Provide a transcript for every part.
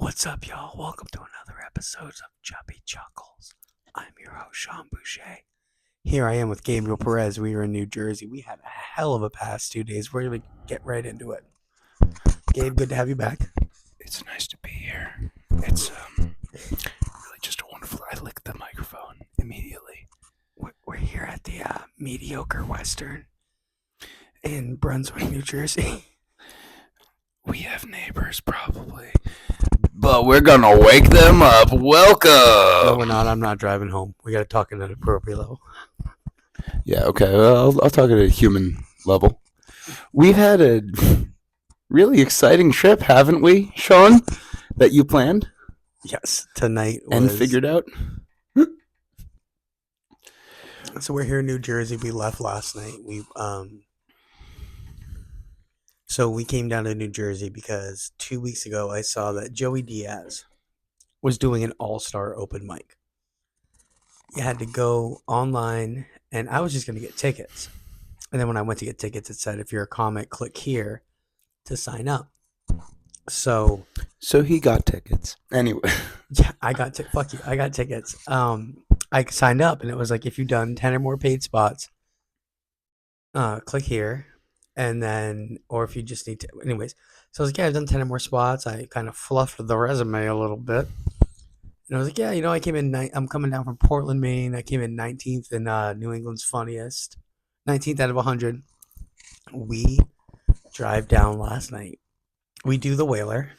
What's up, y'all? Welcome to another episode of Chubby Chuckles. I'm your host, Sean Boucher. Here I am with Gabriel Perez. We are in New Jersey. We had a hell of a past 2 days. We're going to get right into it. Gabe, good to have you back. It's nice to be here. It's really just a wonderful. I licked the microphone immediately. We're here at the Mediocre Western in Brunswick, New Jersey. We have neighbors, probably. But we're gonna wake them up. Welcome! No, we're not. I'm not driving home. We got to talk at an appropriate level. Yeah, okay. Well, I'll talk at a human level. We've had a really exciting trip, haven't we, Sean? That you planned? Yes, tonight was... And figured out? So we're here in New Jersey. We left last night. So we came down to New Jersey because 2 weeks ago I saw that Joey Diaz was doing an all-star open mic. You had to go online, and I was just going to get tickets. And then when I went to get tickets, it said, if you're a comic, click here to sign up. So he got tickets. Anyway. Yeah, I got tickets. I signed up, and it was like, if you've done 10 or more paid spots, click here. And then, or if you just need to, anyways. So I was like, yeah, I've done 10 or more spots. I kind of fluffed the resume a little bit. And I was like, yeah, I came in, I'm coming down from Portland, Maine. I came in 19th in New England's Funniest. 19th out of 100. We drive down last night. We do the Whaler.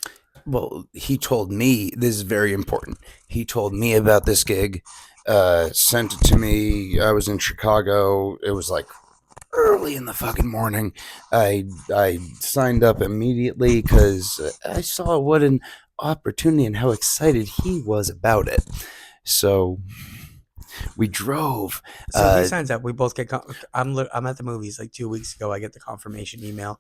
Well, he told me, this is very important. He told me about this gig, sent it to me. I was in Chicago. It was like early in the fucking morning. I signed up immediately because I saw what an opportunity and how excited he was about it. So we drove. So he signs up. We both get. I'm at the movies like 2 weeks ago. I get the confirmation email.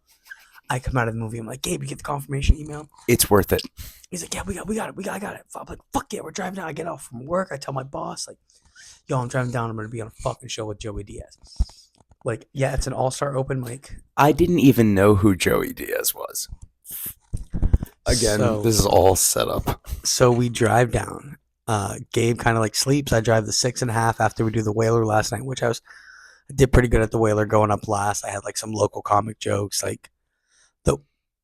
I come out of the movie. I'm like, Gabe, you get the confirmation email? It's worth it. He's like, yeah, we got it. I got it. I'm like, fuck yeah, we're driving down. I get off from work. I tell my boss, like, yo, I'm driving down. I'm going to be on a fucking show with Joey Diaz. Like, yeah, it's an all-star open mic. I didn't even know who Joey Diaz was. Again, this is all set up. So we drive down. Gabe kind of like sleeps. I drive the 6.5 after we do the Whaler last night, which I did pretty good at the Whaler going up last. I had like some local comic jokes. Like, the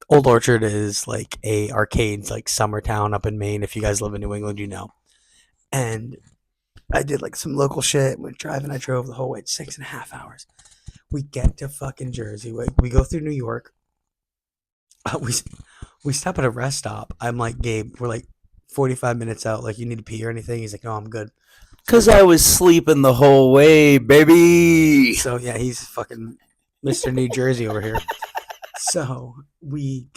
Old Orchard is like a arcade, like summer town up in Maine. If you guys live in New England, you know. And I did like some local shit. Went driving. I drove the whole way. 6.5 hours. We get to fucking Jersey. We go through New York. We stop at a rest stop. I'm like, Gabe, we're like 45 minutes out. Like, you need to pee or anything? He's like, no, I'm good. Because I was sleeping the whole way, baby. So, yeah, he's fucking Mr. New Jersey over here. So we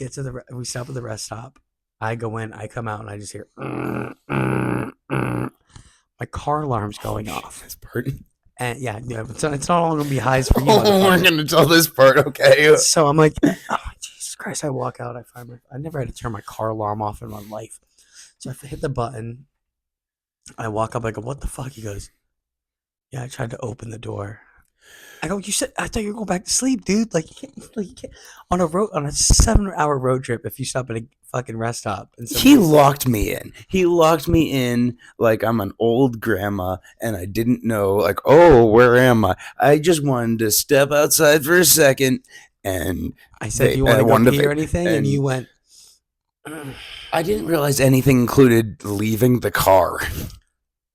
we stop at the rest stop. I go in, I come out, and I just hear, my car alarm's going off. This part. And yeah, it's not all going to be highs for you. Oh, we're going to tell this part, okay? So I'm like, oh, Jesus Christ. I walk out. I never had to turn my car alarm off in my life. So I hit the button. I walk up. I go, what the fuck? He goes, yeah, I tried to open the door. I go, I thought you were going back to sleep, dude. Like, you can't on a 7-hour road trip. If you stop at a fucking rest stop, and he locked me in. He locked me in like I'm an old grandma, and I didn't know. Like, oh, where am I? I just wanted to step outside for a second, and I said, "You want to go pee or anything?" And you went. I didn't realize anything included leaving the car.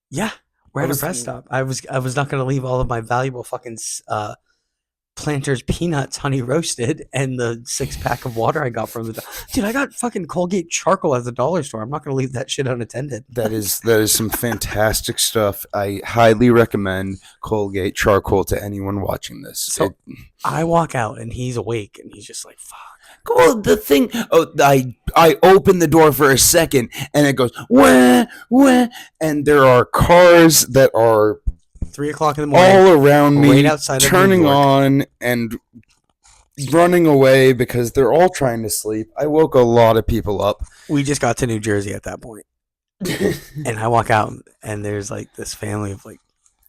Yeah. We're at a rest stop. I was not going to leave all of my valuable fucking Planters peanuts honey roasted and the 6-pack of water I got from the dude. I got fucking Colgate charcoal at the dollar store. I'm not going to leave that shit unattended. That is some fantastic stuff. I highly recommend Colgate charcoal to anyone watching this. So I walk out and he's awake and he's just like, fuck. Well, the thing, I open the door for a second and it goes, wah, wah, and there are cars that are 3 o'clock in the morning all around me, right outside turning on and running away because they're all trying to sleep. I woke a lot of people up. We just got to New Jersey at that point. And I walk out and there's like this family of like,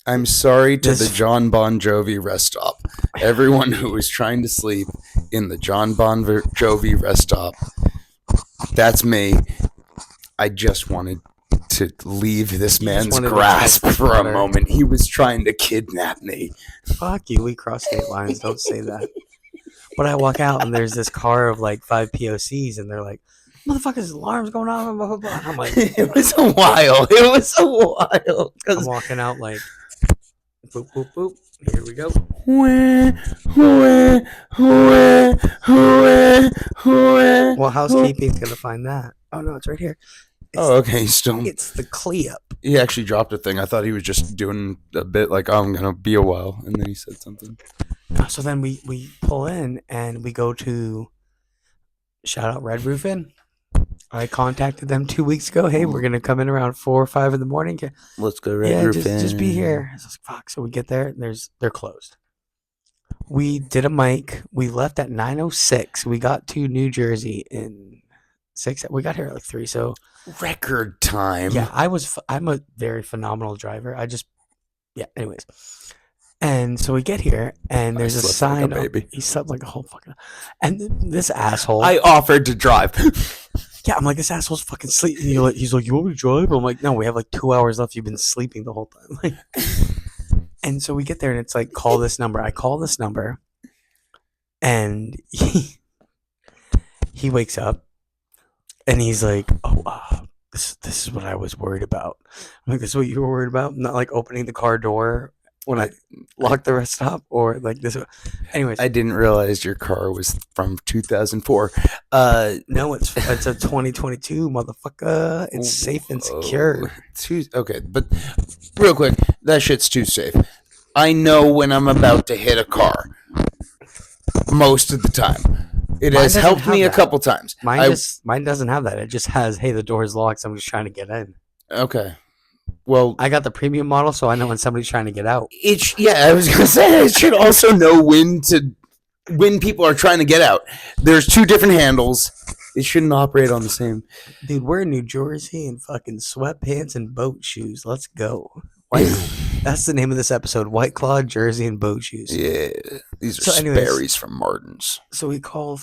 I'm sorry to the John Bon Jovi rest stop. Everyone who was trying to sleep in the John Bon Jovi rest stop. That's me. I just wanted to leave this You just man's wanted to grasp test for a water. moment. He was trying to kidnap me. Fuck you. We cross state lines. Don't say that. But I walk out and there's this car of like 5 POCs, and they're like, "Motherfuckers, alarms going on." Blah, blah, blah. And I'm like, It was a while. It was a while. I'm walking out like, boop, boop, boop. Here we go. Well, housekeeping's gonna find that. Oh no, it's right here. Okay. Still, It's the clip. he actually dropped a thing. I thought he was just doing a bit like, "Oh, I'm gonna be a while," and then he said something. So then we pull in and we go to shout out Red Roof Inn. I contacted them 2 weeks ago. Hey, we're gonna come in around 4 or 5 in the morning. Let's go Red Roof just be Inn. here. I was like, fuck. So we get there. And they're closed. We did a mic. We left at 9:06. We got to New Jersey in 6. We got here at like 3. So Record time. yeah, I'm a very phenomenal driver. Anyways. And so we get here, and there's a slept like sign. a baby. He slept like a whole fucking. And this asshole. I offered to drive. Yeah, I'm like, this asshole's fucking sleeping. He's like, you want me to drive? I'm like, no, we have like 2 hours left. You've been sleeping the whole time. Like, and so we get there, and it's like, call this number. I call this number, and he wakes up, and he's like, oh, this is what I was worried about. I'm like, this is what you were worried about? Not like opening the car door when I locked the rest up, or like this. Anyways, I didn't realize your car was from 2004. No, it's a 2022, motherfucker. It's safe and secure. Okay, but real quick, that shit's too safe. I know when I'm about to hit a car. Most of the time. It Mine has doesn't helped have me a that. couple times. Mine doesn't have that. It just has, hey, the door's locked. So I'm just trying to get in. Okay. Well, I got the premium model, so I know when somebody's trying to get out. I was gonna say it should also know when people are trying to get out. There's 2 different handles. It shouldn't operate on the same. Dude, we're in New Jersey in fucking sweatpants and boat shoes. Let's go. That's the name of this episode: White Claw, Jersey, and boat shoes. Yeah, these are Sperry's from Martin's. So we call.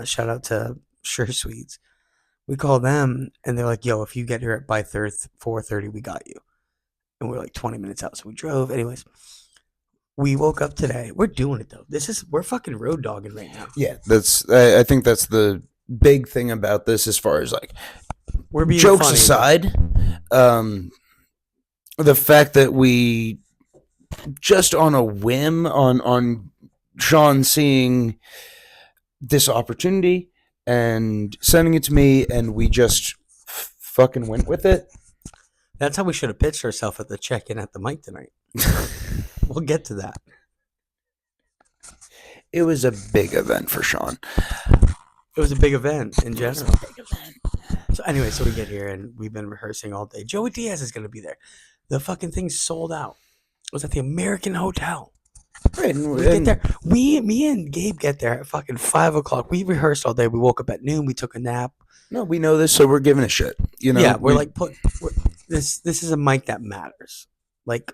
Shout out to Sure Sweets. We call them, and they're like, "Yo, if you get here by 4:30, we got you." And we're like 20 minutes out, so we drove. Anyways, we woke up today. We're doing it though. We're fucking road dogging right now. Yeah, I think that's the big thing about this, as far as like we're being jokes funny. aside. The fact that we just on a whim on Sean seeing this opportunity and sending it to me, and we just fucking went with it. That's how we should have pitched ourselves at the check-in at the mic tonight. We'll get to that. It was a big event for Sean. It was a big event in general. So anyway, so we get here, and we've been rehearsing all day. Joey Diaz is going to be there. The fucking thing's sold out. It was at the American Hotel. Right, We get there. Me and Gabe get there at fucking 5 o'clock. We rehearsed all day. We woke up at noon. We took a nap. No, we know this, so we're giving a shit. You know, yeah, this is a mic that matters. Like,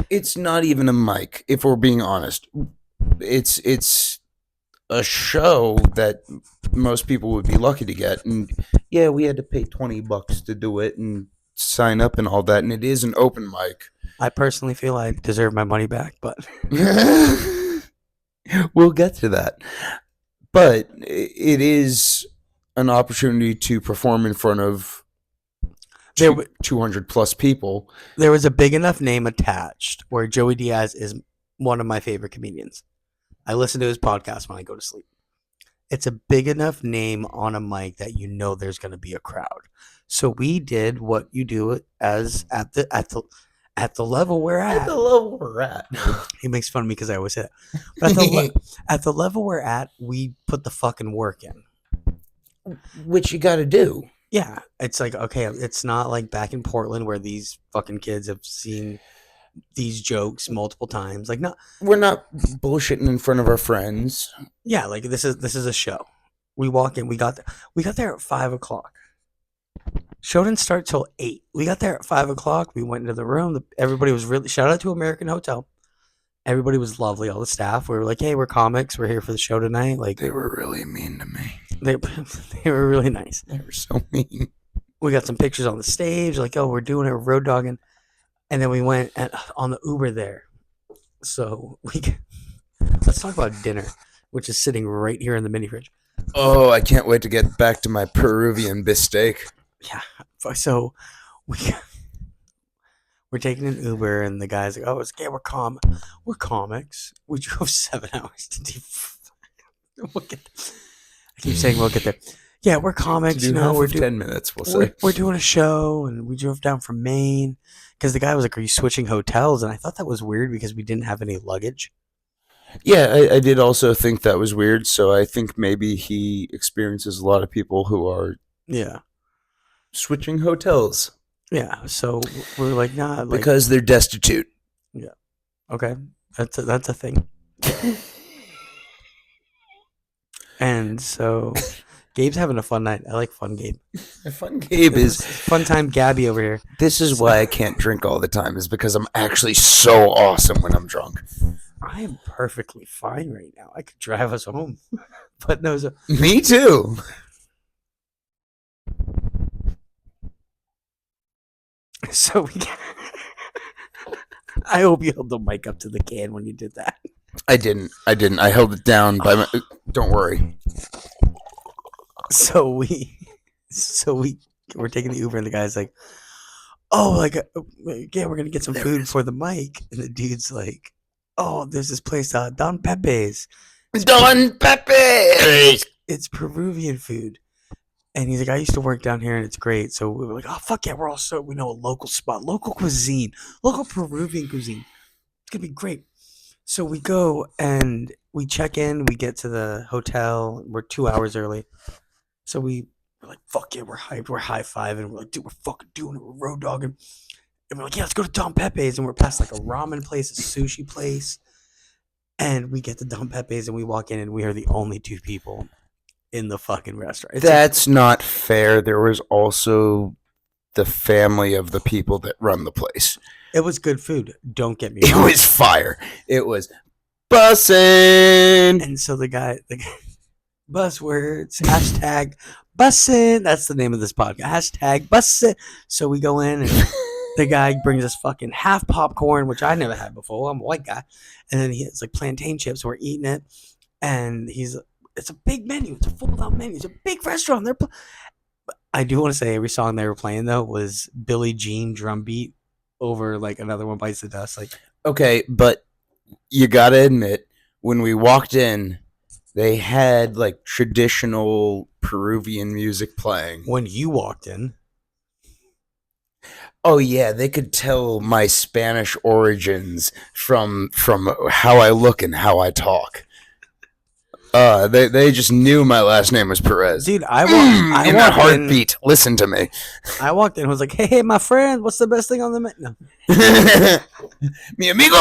it's not even a mic, if we're being honest. It's a show that most people would be lucky to get, and yeah, we had to pay $20 to do it and sign up and all that, and it is an open mic. I personally feel I deserve my money back, but we'll get to that. But it is an opportunity to perform in front of 200 plus people. There was a big enough name attached where Joey Diaz is one of my favorite comedians. I listen to his podcast when I go to sleep. It's a big enough name on a mic that you know there's going to be a crowd. So we did what you do as at the level we're at. At the level we're at. He makes fun of me because I always say that. But at the level we're at, we put the fucking work in. Which you got to do. Yeah. It's like, okay, it's not like back in Portland where these fucking kids have seen these jokes multiple times. Like, no, we're not bullshitting in front of our friends. Yeah, like this is a show. We walk in. We got there at 5 o'clock. Show didn't start till 8. We got there at 5 o'clock. We went into the room. Everybody was really, shout out to American Hotel. Everybody was lovely. All the staff. We were like, hey, we're comics. We're here for the show tonight. Like, they were really mean to me. They were really nice. They were so mean. We got some pictures on the stage, like, oh, we're doing it, road dogging. And then we went on the Uber there. So let's talk about dinner, which is sitting right here in the mini fridge. Oh, I can't wait to get back to my Peruvian beefsteak. Yeah. So we we're taking an Uber, and the guy's like, "Oh, it's okay. We're comics. We drove 7 hours to do. We'll get I keep saying we'll get there. Yeah, we're To comics. do half of 10 minutes, we'll say. We're doing a show, and we drove down from Maine because the guy was like, "Are you switching hotels?" And I thought that was weird because we didn't have any luggage. Yeah, I did also think that was weird. So I think maybe he experiences a lot of people who are Yeah, switching hotels yeah. So we're like, nah, like, because they're destitute. yeah, okay, that's a thing. And so Gabe's having a fun night. I like fun Gabe. My fun Gabe This is fun time Gabby over here. this is why I can't drink all the time, is because I'm actually so awesome when I'm drunk. I am perfectly fine right now. I could drive us home. But no, Me too. so we I hope you held the mic up to the can when you did that. I didn't. I held it down by my. Don't worry. So we're taking the Uber, and the guy's like, "Oh, like, yeah, we're gonna get some There food for the mic." And the dude's like, "Oh, there's this place, Don Pepe's. Don Pepe. It's Peruvian food." And he's like, "I used to work down here, and it's great." So we were like, "Oh, fuck yeah, we know a local spot, local cuisine, local Peruvian cuisine. It's gonna be great." So we go and we check in. We get to the hotel. We're 2 hours early. So we're like, "Fuck yeah, we're hyped. We're high fiving. We're like, dude, we're fucking doing it. We're road dogging." And we're like, "Yeah, let's go to Don Pepe's." And we're past like a ramen place, a sushi place. And we get to Don Pepe's, and we walk in, and we are the only two people in the fucking restaurant. It's like, That's not fair. There was also the family of the people that run the place. it was good food. Don't get me It wrong. was fire. It was bussin'. And so the guy buzzwords, hashtag bussin'. That's the name of this podcast. Hashtag bussin'. So we go in, and the guy brings us fucking half popcorn, which I never had before. I'm a white guy. And then he has like plantain chips. We're eating it. And it's a big menu. It's a full out menu. It's a big restaurant. I do want to say every song they were playing though was Billie Jean drum beat over like Another One Bites the Dust. Like, Okay, but you gotta admit, when we walked in, they had like traditional Peruvian music playing. when you walked in, Oh yeah, they could tell my Spanish origins from how I look and how I talk. They just knew my last name was Perez. dude, In a heartbeat. Listen to me. I walked in and was like, hey, my friend, what's the best thing on the menu? No. Mi amigo.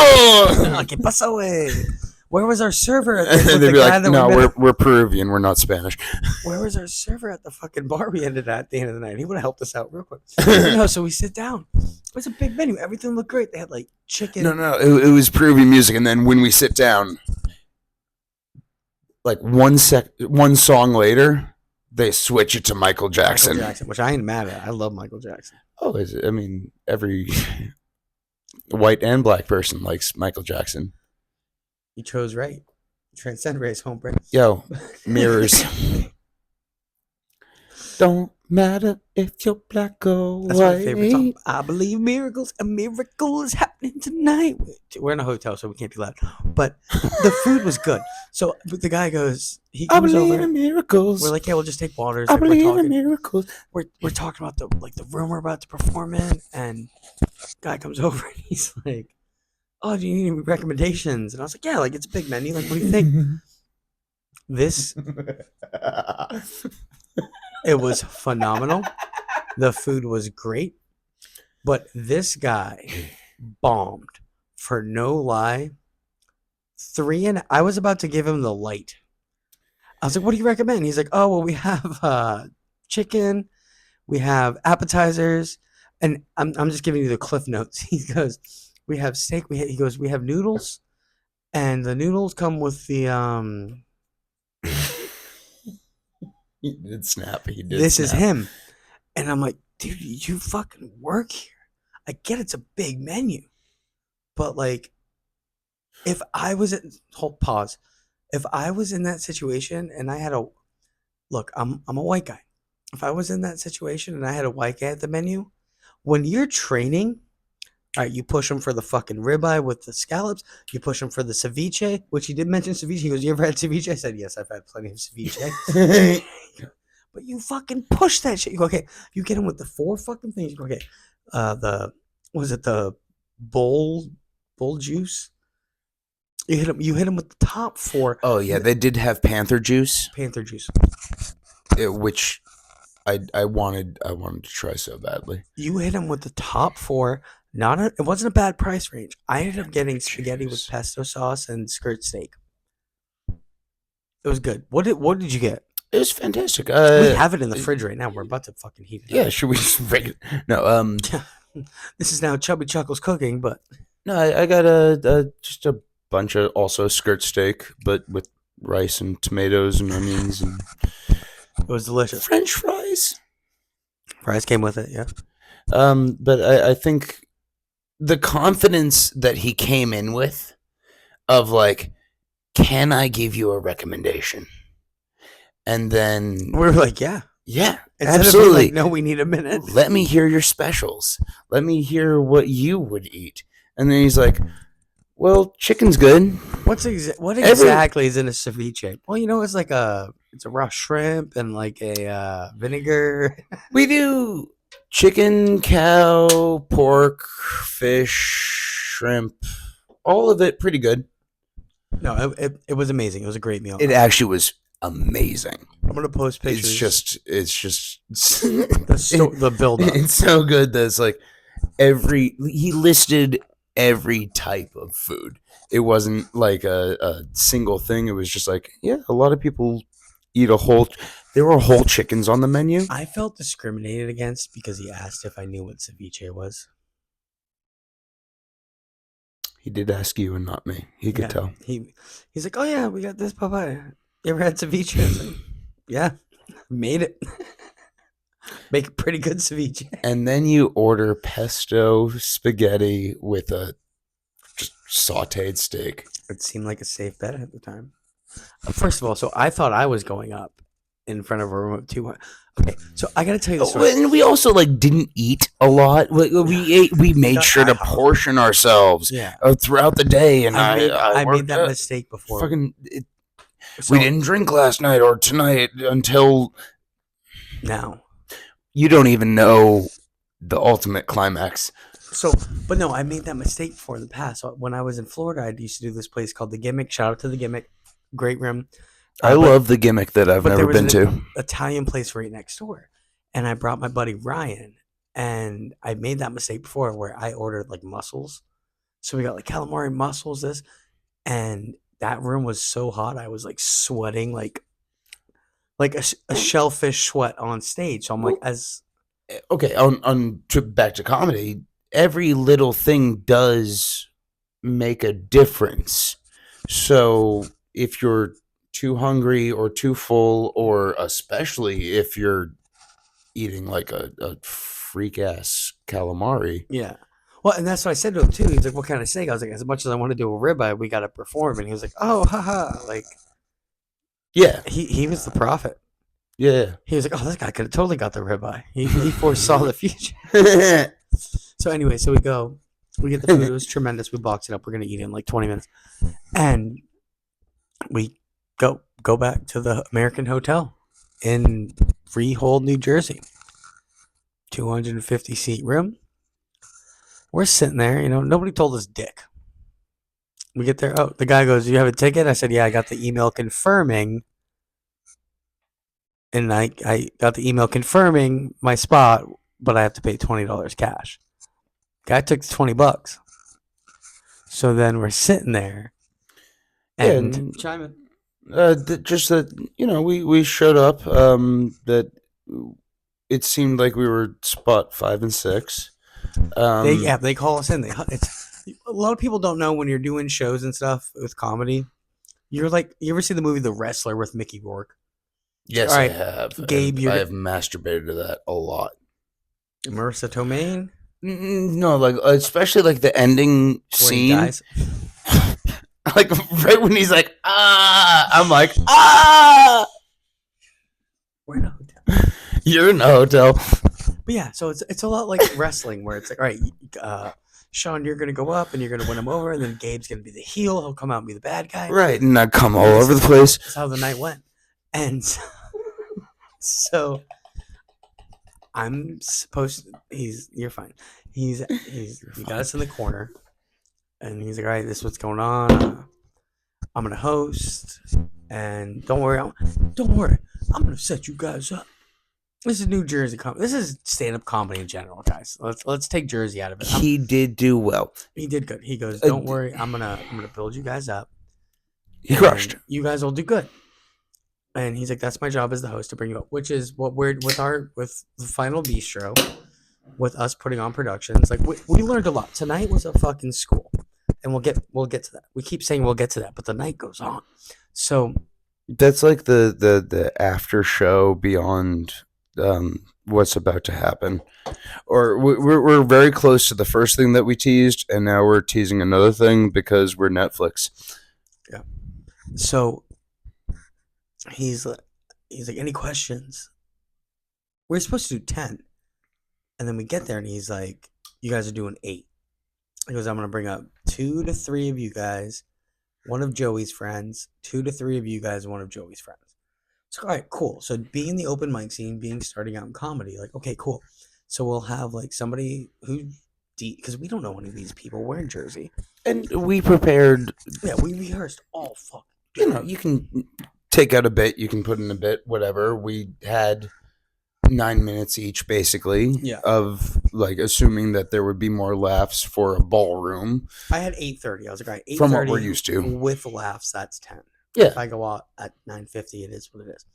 ¿Qué pasó, güey? Where was our server? With They'd the be guy like, that "No, we met we're Peruvian. We're not Spanish." Where was our server at the fucking bar we ended at the end of the night? He would have helped us out real quick. No, so we sit down. It was a big menu. Everything looked great. They had like chicken. No, it was Peruvian music, and then when we sit down, like one song later, they switch it to Michael Jackson. Michael Jackson, which I ain't mad at. I love Michael Jackson. Oh, is it? I mean, every white and black person likes Michael Jackson. You chose right. Transcend race, hombre. Yo, mirrors. Don't matter if you're black or That's my white. favorite song. I believe miracles. A miracle is happening tonight. We're in a hotel, so we can't be loud. But the food was good. So the guy goes, he I comes believe over. in miracles. We're like, yeah, we'll just take waters. I Like, believe in miracles. we're talking about the room we're about to perform in, and guy comes over and he's like, "Oh, do you need any recommendations?" And I was like, "Yeah, like it's a big menu. Like, what do you think?" This It was phenomenal. The food was great, but this guy bombed for no lie. I was about to give him the light. I was like, "What do you recommend?" He's like, "Oh, well, we have chicken, we have appetizers, and I'm just giving you the cliff notes." He goes, "We have steak. He goes, we have noodles, and the noodles come with the He did snap. He did. This is snap. him." And I'm like, dude, you fucking work here. I get it's a big menu, but like, if I was at hold pause, if I was in that situation and I had a look, I'm a white guy. If I was in that situation and I had a white guy at the menu, when you're training, all right, you push him for the fucking ribeye with the scallops. You push him for the ceviche, which he did mention ceviche. He goes, "You ever had ceviche?" I said, "Yes, I've had plenty of ceviche." But you fucking push that shit. You go, okay. You get him with the four fucking things. You go, okay. The was it the bowl juice? You hit him with the top four. Oh yeah, they did have Panther juice, Panther juice. which I wanted to try so badly. You hit him with the top four. It wasn't a bad price range. I ended up getting spaghetti with pesto sauce and skirt steak. It was good. What did you get? It was fantastic. We have it in the fridge right now. We're about to fucking heat it. Yeah, should we just break it? No, this is now Chubby Chuckles cooking, but no, I got just a bunch of also skirt steak, but with rice and tomatoes and onions and it was delicious. French fries. Fries came with it, yeah. But I think the confidence that he came in with, of like, can I give you a recommendation? And then we were like, yeah, instead absolutely. Like, no, we need a minute. Let me hear your specials. Let me hear what you would eat. And then he's like, well, chicken's good. What exactly is in a ceviche? Well, it's like it's a raw shrimp and like a vinegar. We do chicken, cow, pork, fish, shrimp, all of it pretty good. No, it was amazing. It was a great meal. It actually was amazing. I'm gonna post pictures. It's just the build up. It's so good that it's like he listed every type of food. It wasn't like a single thing. It was just like, yeah, a lot of people eat there were whole chickens on the menu. I felt discriminated against because he asked if I knew what ceviche was. He did ask you and not me. He could tell. He's like, oh yeah, we got this papaya. You ever had ceviche? I was like, yeah, made it. Make a pretty good ceviche. And then you order pesto spaghetti with a just sauteed steak. It seemed like a safe bet at the time. First of all, so I thought I was going up in front of a room of 200. Okay, so I got to tell you the story. And we also didn't eat a lot. We made sure to portion ourselves throughout the day. And I made that mistake before. We didn't drink last night or tonight until now. You don't even know the ultimate climax. So, but no, I made that mistake before in the past. So when I was in Florida, I used to do this place called The Gimmick. Shout out to The Gimmick. Great room. I love The Gimmick that I've never been to. Italian place right next door. And I brought my buddy Ryan. And I made that mistake before where I ordered like mussels. So we got like calamari, mussels, this. And that room was so hot. I was like sweating like a shellfish sweat on stage. So I'm like, okay, back to comedy, every little thing does make a difference. So if you're too hungry or too full, or especially if you're eating like a freak ass calamari. Yeah. Well, and that's what I said to him too. He's like, what kind of steak? I was like, as much as I want to do a ribeye, we got to perform. And he was like, oh, haha. Like, yeah. He was the prophet. Yeah. He was like, oh, this guy could have totally got the ribeye. He foresaw the future. So anyway, so we get the food. It was tremendous. We box it up. We're going to eat it in like 20 minutes. And we go back to the American Hotel in Freehold, New Jersey. 250 seat room. We're sitting there, nobody told us dick. We get there. Oh, the guy goes, "Do you have a ticket?" I said, "Yeah, I got the email confirming." And I got the email confirming my spot, but I have to pay $20 cash. Guy took $20. So then we're sitting there. And chime in. Just that, we showed up. That it seemed like we were spot 5 and 6. They call us in. A lot of people don't know when you're doing shows and stuff with comedy. You're like, you ever see the movie The Wrestler with Mickey Rourke? Yes, right, I have. Gabe, I have masturbated to that a lot. Marissa Tomei, No, like especially like the ending where he scene, dies. like right when he's like, ah, I'm like, ah, We're in a hotel. you're in a hotel. But yeah, so it's a lot like wrestling, where it's like, all right, Sean, you're gonna go up and you're gonna win him over, and then Gabe's gonna be the heel. He'll come out and be the bad guy. Right, and I come all And over the place. that's how the night went. And so I'm supposed to, you're fine. He got us in the corner, and he's like, all right, this is what's going on. I'm gonna host, and don't worry, I'm gonna set you guys up. This is New Jersey comedy. This is stand-up comedy in general, guys. Let's take Jersey out of it. He did do well. He did good. He goes, don't worry, I'm gonna build you guys up. He crushed. You guys will do good. And he's like, that's my job as the host to bring you up, which is what we're with the Final Bistro, with us putting on productions. Like we learned a lot. Tonight was a fucking school, and we'll get to that. We keep saying we'll get to that, but the night goes on. So that's like the after show beyond what's about to happen, or we're very close to the first thing that we teased, and now we're teasing another thing because we're Netflix. Yeah. So he's like, any questions? We're supposed to do 10, and then we get there, and he's like, you guys are doing 8. He goes, I'm gonna bring up 2 to 3 of you guys, one of Joey's friends, 2 to 3 of you guys, one of Joey's friends. So all right, cool. So being the open mic scene, being starting out in comedy, like, okay, cool. So we'll have like somebody who, because we don't know any of these people. We're in Jersey, and we prepared. Yeah, we rehearsed all fuck. You know, you can take out a bit, you can put in a bit, whatever. We had 9 minutes each, basically. Yeah. Of like assuming that there would be more laughs for a ballroom. I had 8:30. I was like, all right, 8:30 from what we're used to with laughs. That's 10. Yeah. If I go out at 9:50, it is what it is.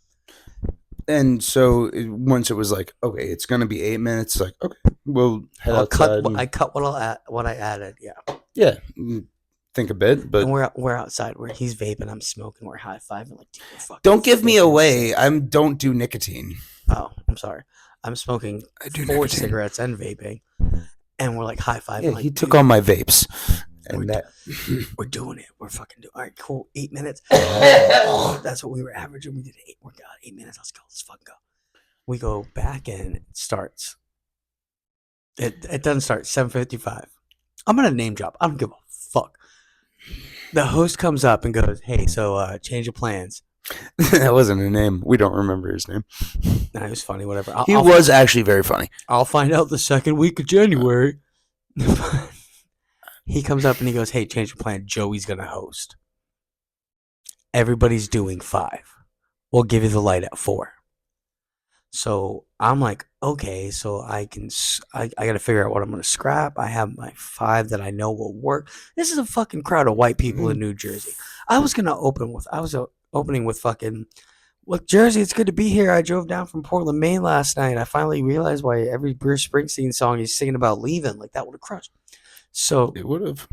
And so once it was like, okay, it's gonna be 8 minutes. Like, okay, we'll head outside. I cut what I added. Yeah. Yeah. Think a bit, but and we're outside where he's vaping, I'm smoking, we're high fiving like, don't give me away. Don't do nicotine. Oh, I'm sorry. I'm smoking 4 cigarettes and vaping, and we're like high fiving. Yeah, like, he took all my vapes, and we're doing it. We're fucking doing. All right, cool. 8 minutes. That's what we were averaging. We did 8. We're got 8 minutes. Let's go. Let's fucking go. We go back in. It starts. It doesn't start 7:55. I'm gonna name drop. I don't give a fuck. The host comes up and goes, "Hey, so change of plans." That wasn't a name. We don't remember his name. Nah, it was funny. Whatever. He was actually very funny. I'll find out the second week of January. He comes up and he goes, "Hey, change of plan. Joey's gonna host. Everybody's doing 5. We'll give you the light at 4." So I'm like, okay, so I got to figure out what I'm going to scrap. I have my 5 that I know will work. This is a fucking crowd of white people in New Jersey. I was opening with fucking, look, Jersey, it's good to be here. I drove down from Portland, Maine last night. I finally realized why every Bruce Springsteen song he's singing about leaving, like that would have crushed. So it would have.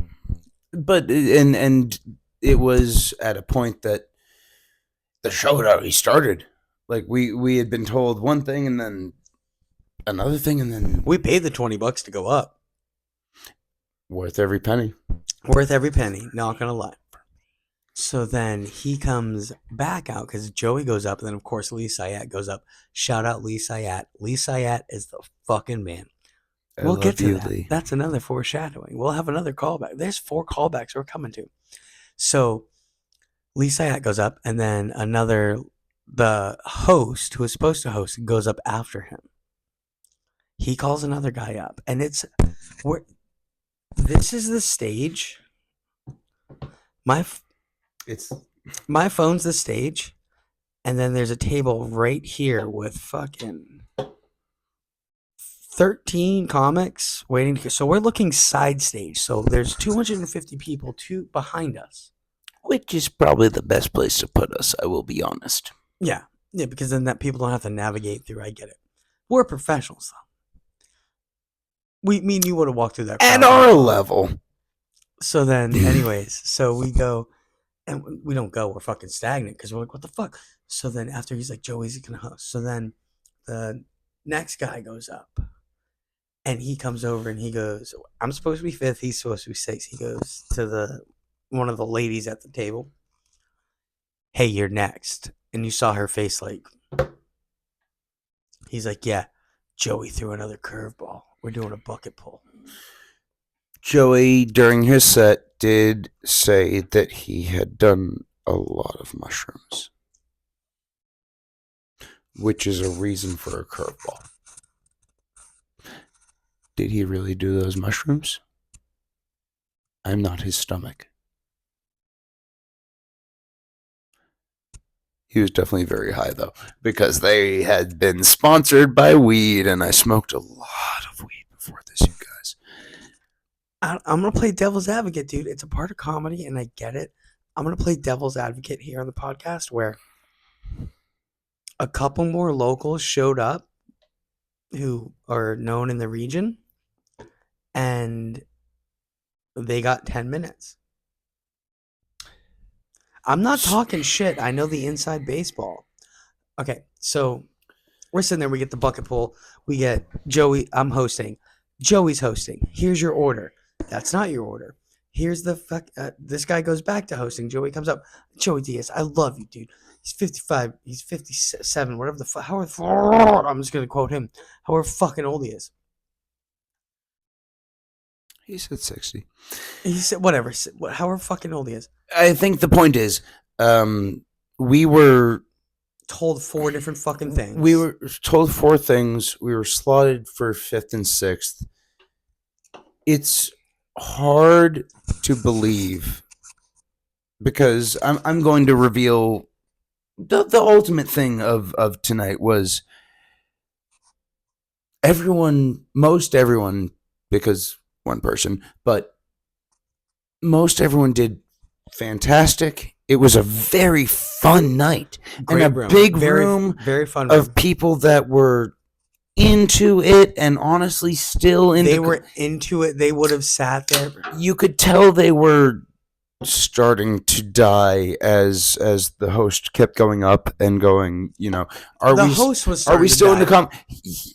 But, and it was at a point that the show had already started. Like we had been told one thing and then another thing, and then we paid the $20 to go up. Worth every penny. Worth every penny. Not gonna lie. So then he comes back out because Joey goes up, and then of course Lee Syatt goes up. Shout out Lee Syatt. Lee Syatt is the fucking man. We'll get to that. Lee. That's another foreshadowing. We'll have another callback. There's 4 callbacks we're coming to. So Lee Syatt goes up, and then the host who was supposed to host goes up after him. He calls another guy up, and this is the stage. My phone's the stage, and then there's a table right here with fucking 13 comics waiting to. So we're looking side stage. So there's 250 people behind us, which is probably the best place to put us. I will be honest. Yeah, because then that people don't have to navigate through. I get it. We're professionals, though. Me and you would have walked through that at our level. So then, anyways, so we go, and we don't go. We're fucking stagnant because we're like, what the fuck? So then after he's like, Joey's gonna host. So then the next guy goes up, And he comes over and he goes, I'm supposed to be fifth. He's supposed to be sixth. He goes to the one of the ladies at the table. Hey, you're next. And you saw her face like, he's like, yeah, Joey threw another curveball. We're doing a bucket pull. Joey, during his set, did say that he had done a lot of mushrooms, which is a reason for a curveball. Did he really do those mushrooms? I'm not his stomach. He was definitely very high, though, because they had been sponsored by weed, and I smoked a lot of weed before this, you guys. I'm going to play devil's advocate, dude. It's a part of comedy, and I get it. I'm going to play devil's advocate here on the podcast where a couple more locals showed up who are known in the region, and they got 10 minutes. I'm not talking shit. I know the inside baseball. Okay, so we're sitting there. We get the bucket pull. We get Joey. I'm hosting. Joey's hosting. Here's your order. That's not your order. Here's the fuck. This guy goes back to hosting. Joey comes up. Joey Diaz, I love you, dude. He's 55. He's 57. Whatever the fuck. I'm just gonna quote him. However fucking old he is. He said 60. He said whatever. However fucking old he is. I think the point is, we were Told 4 different fucking things. We were told 4 things. We were slotted for 5th and 6th. It's hard to believe because I'm going to reveal the ultimate thing of tonight was most everyone, because one person, but most everyone did fantastic. It was a very fun night. Great and a room. big very, room very fun of room. people that were into it and honestly still into They were into it. They would have sat there. You could tell they were starting to die as the host kept going up and going, Host was starting are we to still die. in the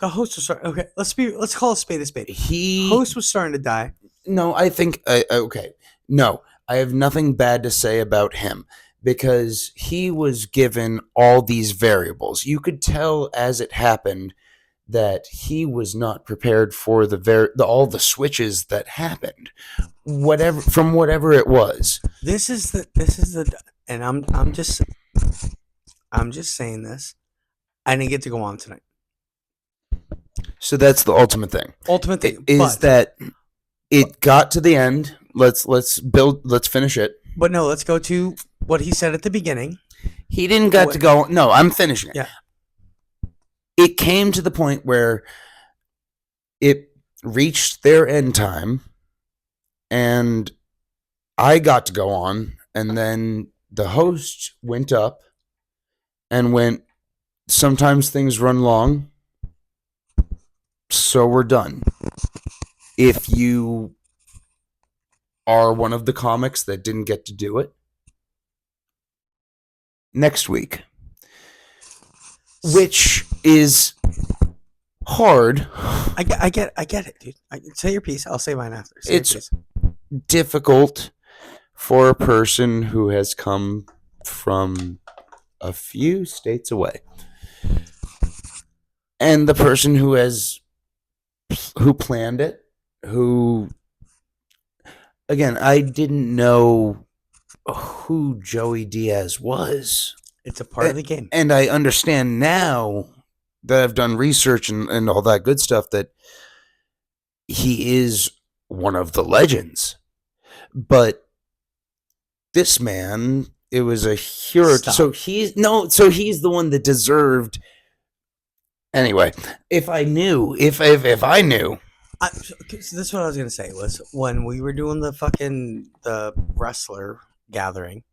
The host was starting. Okay, let's call a spade a spade. He Host was starting to die. No, I think okay. No, I have nothing bad to say about him because he was given all these variables. You could tell as it happened that he was not prepared for all the switches that happened. Whatever it was. This is the and I'm just saying this. I didn't get to go on tonight. So that's the ultimate thing. Ultimate thing is that it got to the end. Let's finish it. But no, let's go to what he said at the beginning. He didn't get to go. No, I'm finishing it. Yeah. It came to the point where it reached their end time, and I got to go on, and then the host went up and went, sometimes things run long, so we're done. If you are one of the comics that didn't get to do it, next week. Which is hard. I get it, dude. Say your piece. I'll say mine after. It's difficult for a person who has come from a few states away, and the person who planned it. Who, again, I didn't know who Joey Diaz was. It's a part of the game. And I understand now that I've done research and all that good stuff that he is one of the legends. But this man, it was a hero. Stop. So he's the one that deserved. Anyway, if I knew. So this is what I was going to say was when we were doing the wrestler gathering,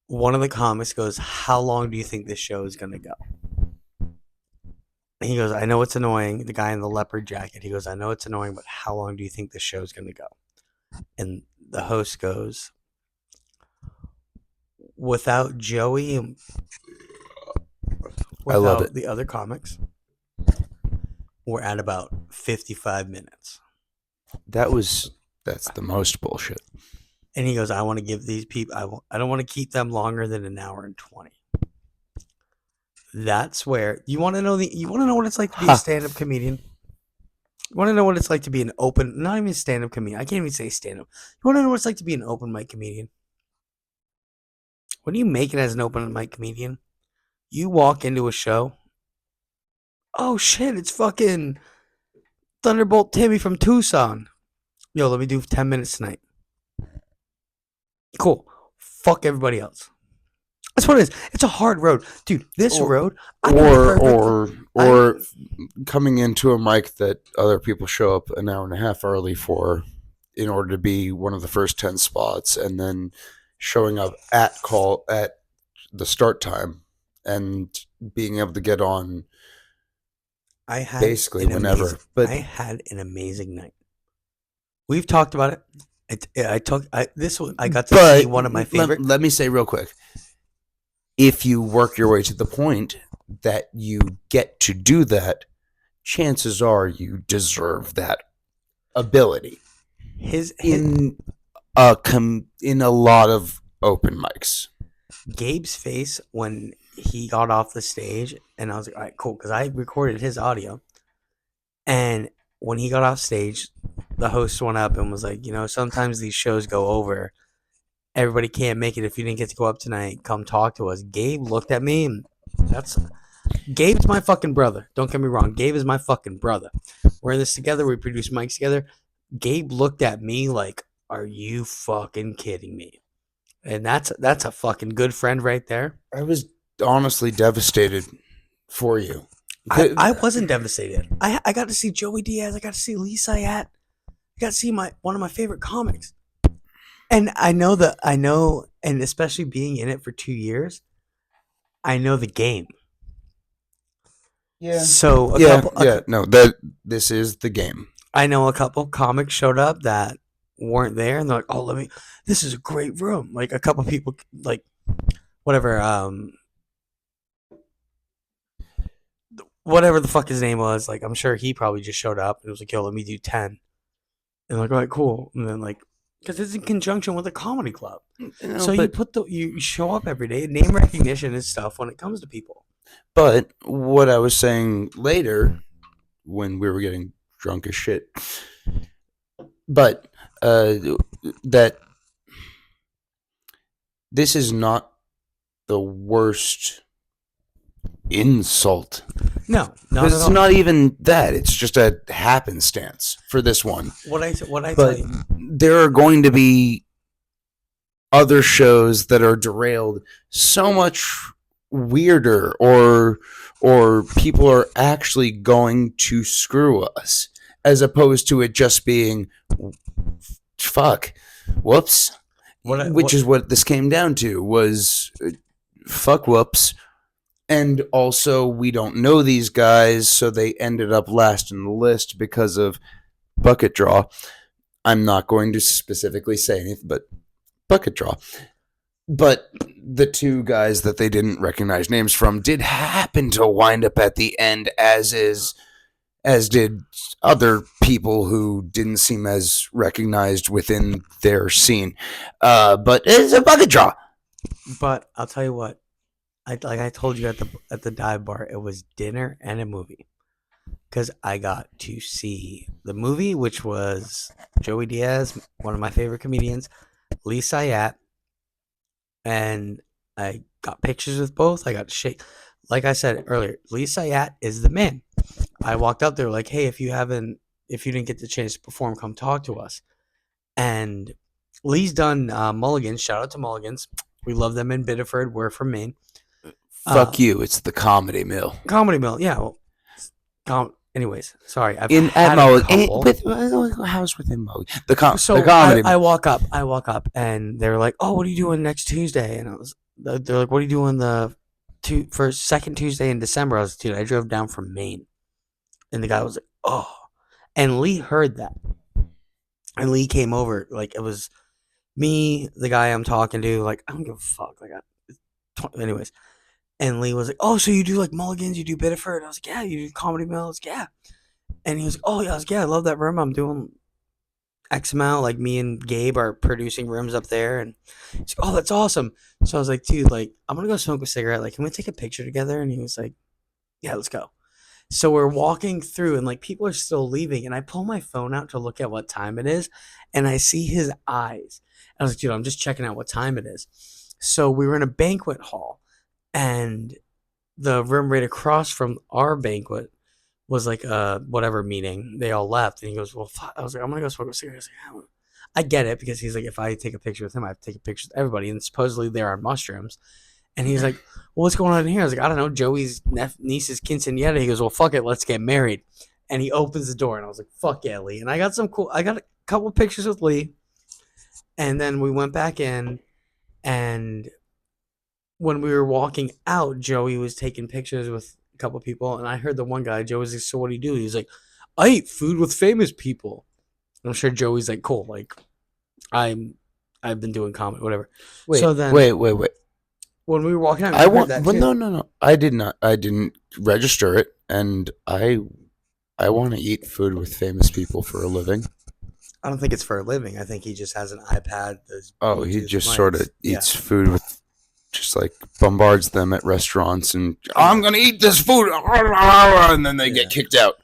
one of the comics goes, how long do you think this show is going to go? And he goes, I know it's annoying. The guy in the leopard jacket, he goes, I know it's annoying, but how long do you think this show is going to go? And the host goes, without Joey, I love it. The other comics, we're at about 55 minutes. That's the most bullshit. And he goes, I want to give these people, I don't want to keep them longer than an hour and 20. That's where you want to know you want to know what it's like to be a Ha. stand-up comedian. You want to know what it's like to be an open, not even stand-up comedian. I can't even say stand-up. You want to know what it's like to be an open mic comedian. When you make it as an open mic comedian, you walk into a show. Oh shit! It's fucking Thunderbolt Timmy from Tucson. Yo, let me do 10 minutes tonight. Cool. Fuck everybody else. That's what it is. It's a hard road, dude. This road, or coming into a mic that other people show up an hour and a half early for, in order to be one of the first 10 spots, and then showing up at the start time and being able to get on basically whenever. But I had an amazing night. We've talked about it. I got to see one of my favorite. Let me say real quick. If you work your way to the point that you get to do that, chances are you deserve that ability. In a lot of open mics. Gabe's face when he got off the stage, and I was like, all right, cool, because I recorded his audio. And when he got off stage, the host went up and was like, sometimes these shows go over. Everybody can't make it. If you didn't get to go up tonight, come talk to us. Gabe looked at me, and Gabe's my fucking brother. Don't get me wrong. Gabe is my fucking brother. We're in this together. We produce mics together. Gabe looked at me like, are you fucking kidding me? And that's a fucking good friend right there. I was honestly devastated for you. I wasn't devastated. I got to see Joey Diaz. I got to see Lee Syatt. I got to see one of my favorite comics. And I know, and especially being in it for 2 years, I know the game. Yeah. So this is the game. I know a couple comics showed up that weren't there, and they're like, "Oh, this is a great room." Like a couple people, like whatever the fuck his name was. Like I'm sure he probably just showed up and was like, "Yo, let me do 10." And like, all right, cool. And then like, because it's in conjunction with a comedy club, so you show up every day. Name recognition is stuff when it comes to people. But what I was saying later, when we were getting drunk as shit, but that this is not the worst insult. No, it's not even that. It's just a happenstance for this one. What I tell you, there are going to be other shows that are derailed so much weirder, or people are actually going to screw us, as opposed to it just being fuck, whoops. Which is what this came down to, was fuck, whoops. And also, we don't know these guys, so they ended up last in the list because of bucket draw. I'm not going to specifically say anything, but bucket draw. But the two guys that they didn't recognize names from did happen to wind up at the end, as did other people who didn't seem as recognized within their scene. But it's a bucket draw. But I'll tell you what. I told you at the dive bar, it was dinner and a movie, because I got to see the movie, which was Joey Diaz, one of my favorite comedians, Lee Syatt, and I got pictures with both. I got to shake. Like I said earlier, Lee Syatt is the man. I walked up there like, hey, if you didn't get the chance to perform, come talk to us. And Lee's done Mulligan's. Shout out to Mulligan's. We love them in Biddeford. We're from Maine. Fuck you! It's the Comedy Mill. Comedy Mill, yeah. Well, anyways, sorry. How's within Mulligan? The Comedy Mill. I walk up, and they're like, "Oh, what are you doing next Tuesday?" And they're like, "What are you doing second Tuesday in December?" I was like, "Dude, I drove down from Maine," and the guy was like, "Oh," and Lee heard that, and Lee came over. Like it was me, the guy I'm talking to. Like I don't give a fuck. Anyways. And Lee was like, "Oh, so you do like Mulligan's? You do Biddeford?" I was like, "Yeah." "You do Comedy Mills?" "Yeah." And he was like, oh yeah, I was like, yeah, I love that room. I'm doing X amount. Like me and Gabe are producing rooms up there, and he's like, oh, that's awesome. So I was like, dude, like I'm gonna go smoke a cigarette. Like, can we take a picture together? And he was like, yeah, let's go. So we're walking through, and like people are still leaving, and I pull my phone out to look at what time it is, and I see his eyes. I was like, dude, I'm just checking out what time it is. So we were in a banquet hall, and the room right across from our banquet was like a whatever meeting. They all left, and he goes, "Well, fuck." I was like, I'm gonna go smoke a cigarette. I get it because he's like, if I take a picture with him, I have to take a picture with everybody, and supposedly they're on mushrooms. And he's like, well, what's going on in here? I was like, I don't know. Joey's niece's quinceanera. He goes, well, fuck it, let's get married. And he opens the door, and I was like, fuck yeah, Lee. And I got a couple pictures with Lee, and then we went back in, and when we were walking out, Joey was taking pictures with a couple people, and I heard the one guy, Joey was like, so what do you do? He's like, I eat food with famous people. And I'm sure Joey's like, cool, like I'm I've been doing comedy, whatever. Wait, So then wait. when we were walking out, I you heard want. that Well, too. no. I did not. I didn't register it, and I want to eat food with famous people for a living. I don't think it's for a living. I think he just has an iPad. There's Oh, he Bluetooth just sort mics. of Yeah, eats food with, just like bombards them at restaurants, and I'm gonna eat this food, and then they yeah. get kicked out.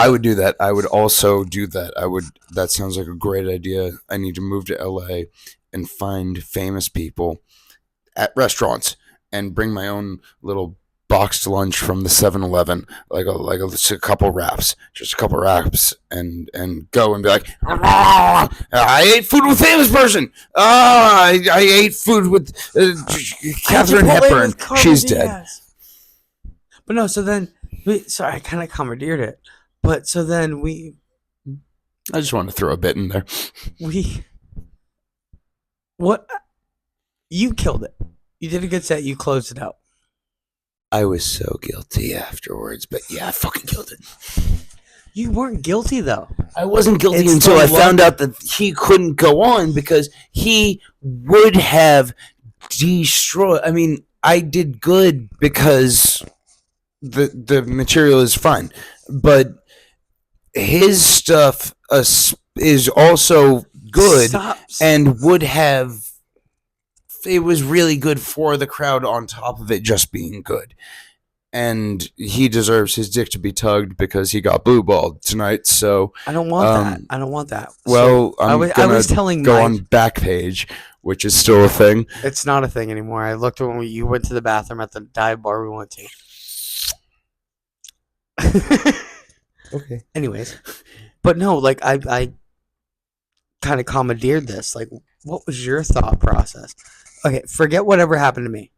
I would do that. I would also do that. I would. That sounds like a great idea. I need to move to LA and find famous people at restaurants and bring my own little boxed lunch from the 7-Eleven, just a couple wraps, and go and be like, I ate food with famous person. I ate food with Catherine Hepburn. She's dead. But no, so then, sorry, I kind of commandeered it. But so then I just want to throw a bit in there. we, what, you killed it. You did a good set. You closed it out. I was so guilty afterwards, but yeah, I fucking killed it. You weren't guilty though. I wasn't guilty It's until the I found out that he couldn't go on because he would have destroyed. I mean, I did good because the material is fun, but his stuff is also good Stop. and would have. It was really good for the crowd on top of it just being good. And he deserves his dick to be tugged because he got blue balled tonight. So I don't want that. I don't want that. well, So, I'm I was telling go Mike, on Backpage, which is still a thing. it's not a thing anymore. I looked when you went to the bathroom at the dive bar we went to. Okay. Anyways, but no, like I kind of commandeered this. Like, what was your thought process? Okay, forget whatever happened to me.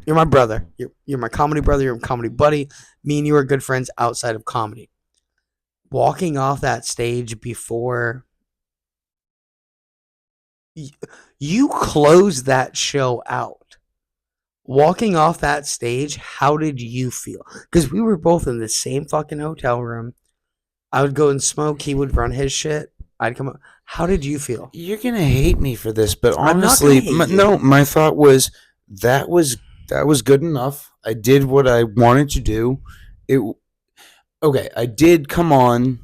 You're my brother. You're my comedy brother. You're my comedy buddy. Me and you are good friends outside of comedy. Walking off that stage before you closed that show out. Walking off that stage, how did you feel? Because we were both in the same fucking hotel room. I would go and smoke. He would run his shit. I'd come up. How did you feel? You're gonna hate me for this, but I'm not honestly, gonna hate you. no. My thought was that was good enough. I did what I wanted to do. It okay. I did come on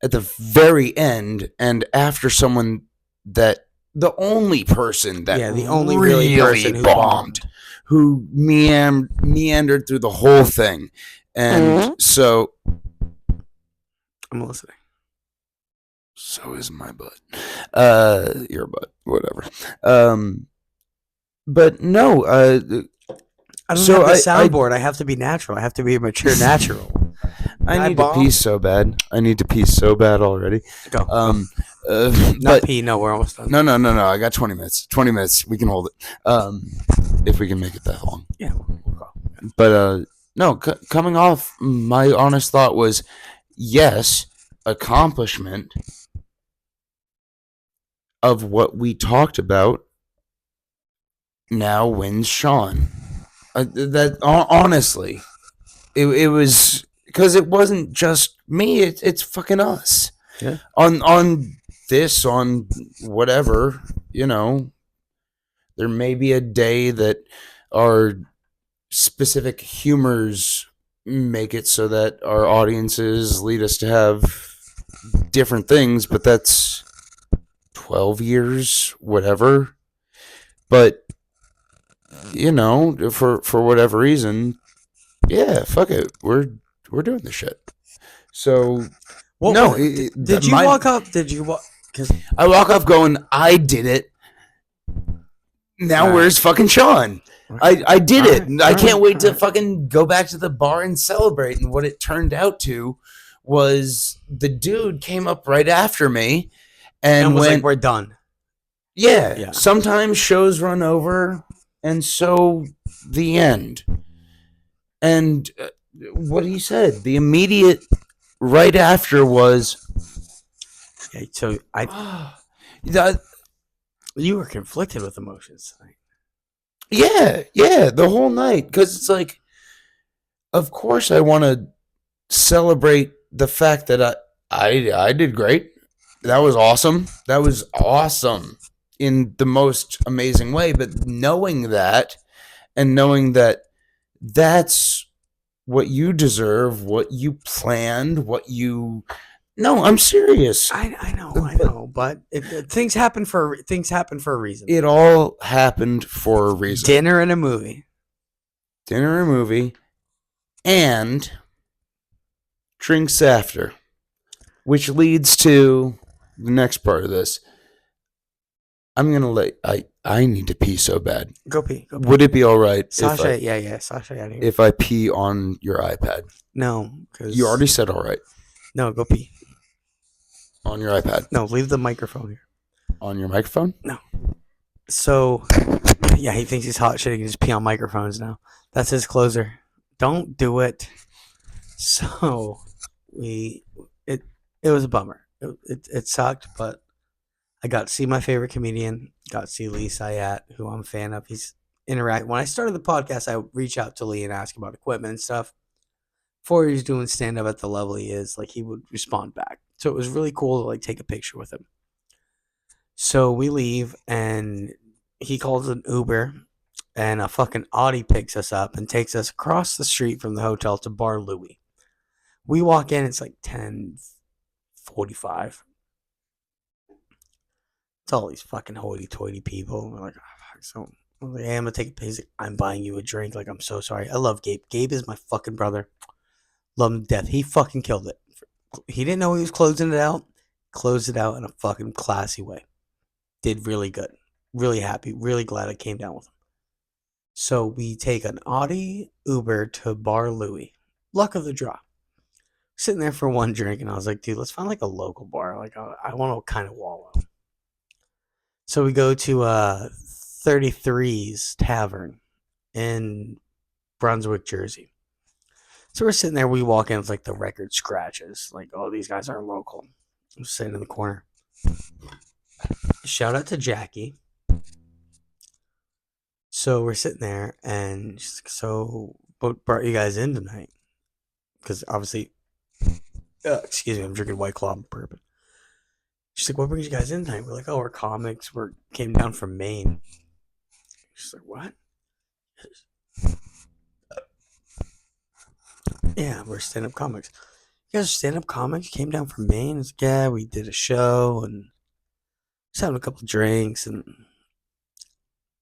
at the very end, and after someone that the only person that Yeah, the only really person who bombed. who meandered through the whole thing, and so I'm listening. so is my butt. Your butt, whatever. But no, I don't so have the soundboard. I have to be natural. I have to be a mature natural. I need to pee so bad. I need to pee so bad already. Go. Not Not pee. No, we're almost done. No. I got 20 minutes. 20 minutes. We can hold it. If we can make it that long. Yeah, we'll go. But no, coming off, my honest thought was, yes, accomplishment of what we talked about now wins Sean. That honestly, it was because it wasn't just me. It's fucking us. Yeah. On this, on whatever, there may be a day that our specific humors make it so that our audiences lead us to have different things, but that's 12 years, whatever. But, for whatever reason, yeah, fuck it. We're doing this shit. So, What no, was? Did you my walk up? Did you walk? Because I walk off going, I did it. Now all right, where's fucking Sean? all I did it. right, I all can't right, wait all to right. fucking go back to the bar and celebrate. And what it turned out to was the dude came up right after me And and was like, went, "We're done." yeah, Yeah, sometimes shows run over, and so the end. And what he said, the immediate right after was, yeah. So I, that, you were conflicted with emotions. yeah, the whole night. Because it's like, of course, I want to celebrate the fact that I did great. That was awesome. That was awesome in the most amazing way. But knowing that, and knowing that that's what you deserve, what you planned, what you. No, I'm serious. I But know, but things happen for a reason. it all happened for a reason. Dinner and a movie. Dinner, a movie, and drinks after, which leads to the next part of this. I'm gonna let I need to pee so bad. Go pee. Go pee. Would it be all right Sasha, yeah, Sasha, out of here. if I pee on your iPad? No, because You already said all right no, go pee. on your iPad. No, leave the microphone here. On your microphone? No. So, yeah, he thinks he's hot shit. He can just pee on microphones now. That's his closer. Don't do it. So, we it was a bummer. It sucked, but I got to see my favorite comedian. Got to see Lee Sayat, who I'm a fan of. He's interact. When I started the podcast, I reached out to Lee and asked about equipment and stuff. Before he was doing stand up at the level he is, like he would respond back. So it was really cool to like take a picture with him. So we leave and he calls an Uber and a fucking Audi picks us up and takes us across the street from the hotel to Bar Louie. We walk in, it's like 10:45. It's all these fucking hoity-toity people. We're like, oh, so I was like, hey, I'm gonna take a piece. I'm buying you a drink. Like, I'm so sorry. I love Gabe. Gabe is my fucking brother. Love him to death. He fucking killed it. He didn't know he was closing it out. Closed it out in a fucking classy way. Did really good. Really happy. Really glad I came down with him. So we take an Audi Uber to Bar Louie. Luck of the draw. Sitting there for one drink, and I was like, dude, let's find like a local bar. Like, I want to kind of wallow. So we go to 33's Tavern in Brunswick, Jersey. So we're sitting there. We walk in. It's like the record scratches. Like, oh, these guys aren't local. I'm sitting in the corner. Shout out to Jackie. So we're sitting there, and she's like, so what brought you guys in tonight? Because obviously, excuse me, I'm drinking White Claw on purpose. She's like, what brings you guys in tonight? We're like, oh, we're comics. We came down from Maine. She's like, what? Yeah, we're stand-up comics. You guys are stand-up comics? Came down from Maine? It's like, yeah, we did a show and just having a couple drinks, and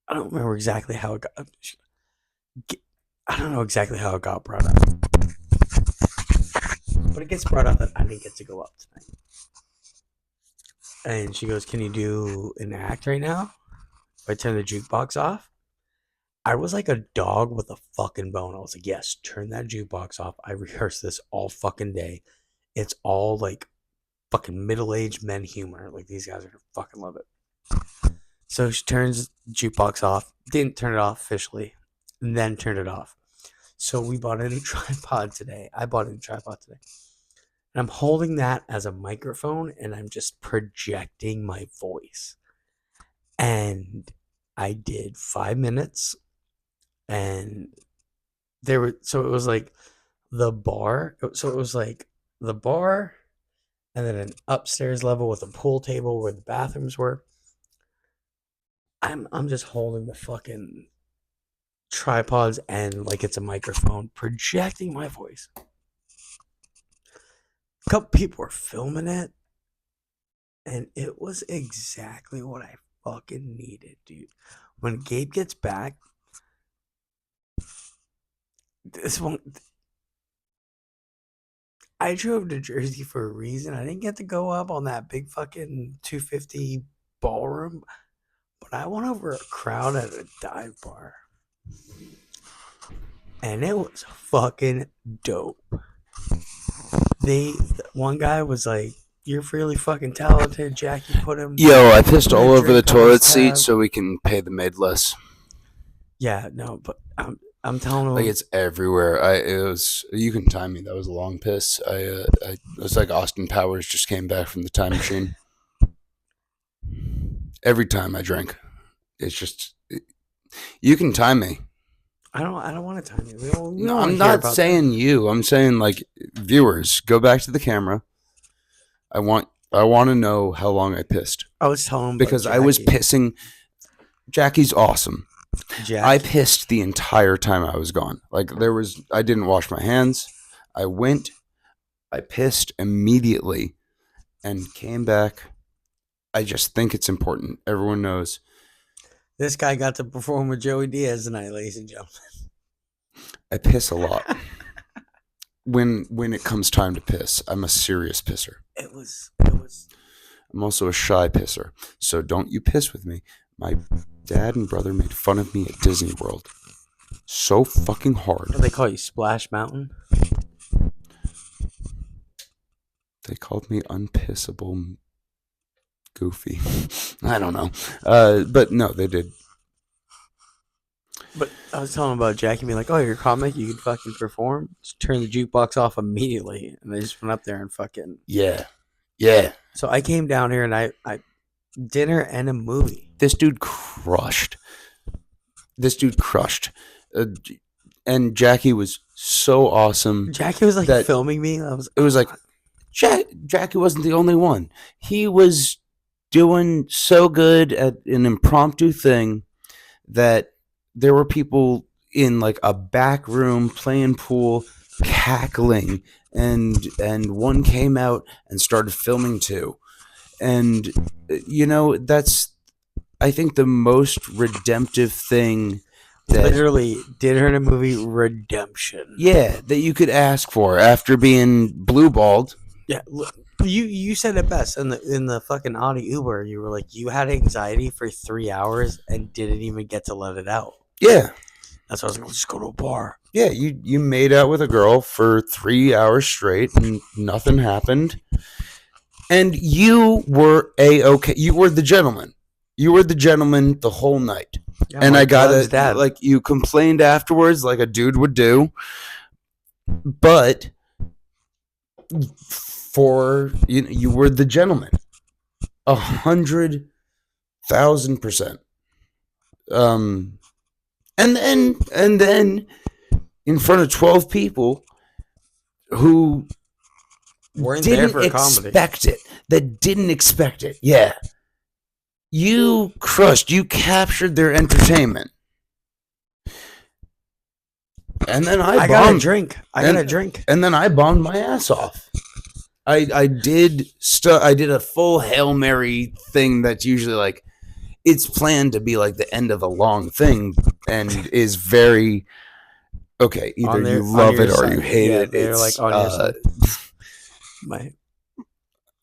I don't remember exactly how it got. I don't know exactly how it got brought up, but it gets brought up that I didn't get to go up tonight. And she goes, "Can you do an act right now? If I turn the jukebox off?" I was like a dog with a fucking bone. I was like, "Yes, turn that jukebox off." I rehearsed this all fucking day. It's all like fucking middle-aged men humor. Like these guys are gonna fucking love it. So she turns the jukebox off. Didn't turn it off officially, and then turned it off. So we bought a new tripod today. I bought a new tripod today. And I'm holding that as a microphone and I'm just projecting my voice. And I did 5 minutes and so it was like the bar. So it was like the bar and then an upstairs level with a pool table where the bathrooms were. I'm just holding the fucking tripods and like it's a microphone projecting my voice. A couple people were filming it, and it was exactly what I fucking needed, dude. When Gabe gets back, this one, I drove to Jersey for a reason. I didn't get to go up on that big fucking 250 ballroom, but I went over a crowd at a dive bar. And it was fucking dope. One guy was like, "You're really fucking talented, Jackie. Put him." Yo, I pissed all over the drink on his toilet seat tab. so we can pay the maid less. Yeah, no, but I'm telling him, Like it's everywhere. It was. You can time me. That was a long piss. It was like Austin Powers just came back from the time machine. Every time I drink, it's just. You can time me. I don't want to time you. We don't No, wanna I'm hear not about saying you. I'm saying like viewers. Go back to the camera. I want to know how long I pissed that. I was telling him because about I was Jackie. pissing. Jackie's awesome. Jackie. I pissed the entire time I was gone. Like I didn't wash my hands. I went, I pissed immediately and came back. I just think it's important. Everyone knows. This guy got to perform with Joey Diaz tonight, ladies and gentlemen. I piss a lot. When it comes time to piss, I'm a serious pisser. It was. I'm also a shy pisser. So don't you piss with me. My dad and brother made fun of me at Disney World. So fucking hard. What do they call you, Splash Mountain? They called me unpissable goofy. I don't know. But no, they did. But I was telling him about Jackie being like, "Oh, you're a comic, you could fucking perform." Just turn the jukebox off immediately, and they just went up there and fucking. Yeah. So I came down here and I dinner and a movie. This dude crushed. And Jackie was so awesome. Jackie was like That- filming me. It was like Jackie wasn't the only one. He was doing so good at an impromptu thing that there were people in like a back room playing pool, cackling, and one came out and started filming too. And that's I think the most redemptive thing that literally dinner and a movie redemption. that you could ask for after being blue balled. Yeah, look, you said it best in the fucking Audi Uber. You were like, you had anxiety for 3 hours and didn't even get to let it out. Yeah. That's why I was like, let's just go to a bar. Yeah, you made out with a girl for 3 hours straight and nothing happened. And you were A-okay. You were the gentleman. You were the gentleman the whole night. Yeah, And I got it. dad. Like, you complained afterwards like a dude would do. But you were the gentleman. 100,000%. And then in front of 12 people who weren't there didn't for comedy. expect it, that didn't expect it. Yeah. You crushed. You captured their entertainment. And then I got a drink. I got a drink. And then I bombed my ass off. I did a full Hail Mary thing that's usually like it's planned to be like the end of a long thing and is very okay, either you love it or you hate it. They're it's like on your side.